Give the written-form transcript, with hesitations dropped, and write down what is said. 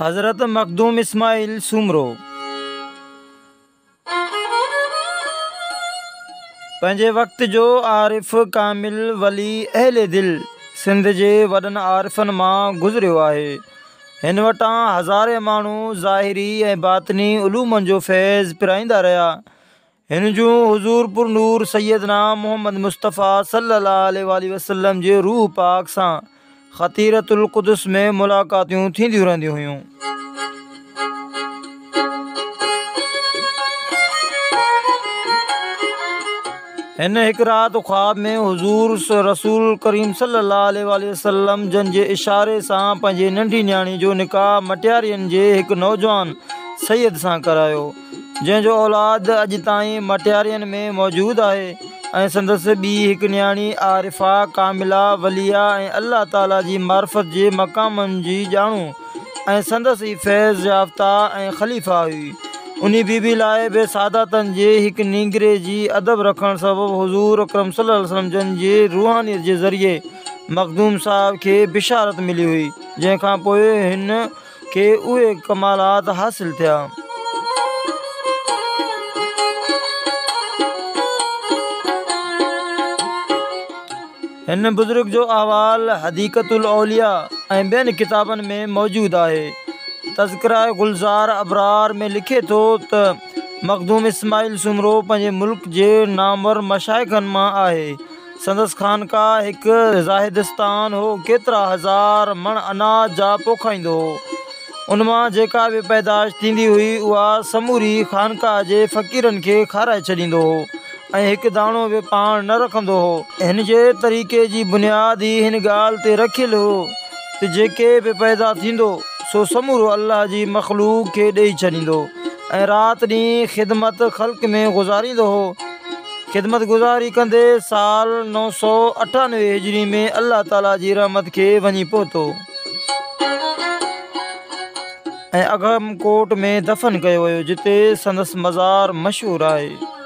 हज़रत मखदूम इस्माइल सूमरो पंहिंजे वक़्त जो आरिफ़ कामिल वली अहले दिल सिंध जे वॾनि आरिफ़नि मां गुज़रियो आहे। हिन वटां हज़ारे माण्हू ज़ाहिरी ऐं बातिनी उलूमनि जो फैज़ पिराईंदा रहिया। हिन जूं हुज़ूर पुरनूर सैयदना मोहम्मद मुस्तफ़ा सल्लल्लाहु अलैहि वसल्लम जे रूह पाक सां ख़तीरतुल क़ुदस में मुलाक़ातियूं थींदियूं रहंदियूं हुयूं। हिन हिकु राति ख़्वाब में हुज़ूर रसूल करीम सल्लल्लाहु अलैहि वसल्लम जन जे इशारे सां पंहिंजे नंढी न्याणी जो निकाह मटियारियुनि जे हिकु नौजवान सैयद सां करायो, जंहिंजो औलाद अॼु ताईं मटियारियुनि में मौजूदु आहे ऐं संदसि ॿी हिकु न्याणी आरिफ़ा कामिला वलिया ऐं अल्लाह ताला जी मार्फत जे मक़ामनि जी ॼाणू ऐं संदसि फैज़ याफ़्ता ऐं ख़लीफ़ा हुई। उन्ही बीबी लाइ बि सादातनि जे हिकु नींगरे जी अदब रखण सबबु हुज़ूर अकरम सल्लल्लाहु अलैहि वसल्लम जन जे रूहानियत जे ज़रिए मखदूम साहब खे बिशारत मिली हुई, जंहिंखां पोइ हिन खे उहे कमालात हासिल थिया। हिन बुज़ुर्ग जो अहवाल हदीक़तुल औलिया ऐं ॿियनि किताबनि में मौजूदु आहे। तज़किरा गुलज़ार अबरार में लिखे थो त मखदूम इस्माइल सूमरो पंहिंजे मुल्क जे नामवर मशाइखनि मां आहे। संदसि ख़ानका हिकु ज़ाहिदिस्तान हो, केतिरा हज़ार मण अनाज जा पोखाईंदो हो। उन मां जेका बि पैदाश थींदी हुई उहा समूरी ख़ानका जे फ़क़ीरनि खे खाराए छॾींदो हो ऐं हिकु दाणो बि पाण न रखंदो हो। हिन जे तरीक़े जी बुनियाद ई हिन ॻाल्हि ते रखियलु हो त जेके बि पैदा थींदो सो समूरो अल्लाह जी मख़लूक़ खे ॾेई छॾींदो ऐं राति ॾींहुं ख़िदमत ख़ल्क़ में गुज़ारींदो हो। ख़िदमत गुज़ारी कंदे साल 998 हिजरी में अल्लाह ताला जी रहमत खे वञी पहुतो ऐं अगमकोट में दफ़न कयो वियो, जिते संदसि मज़ार मशहूरु आहे।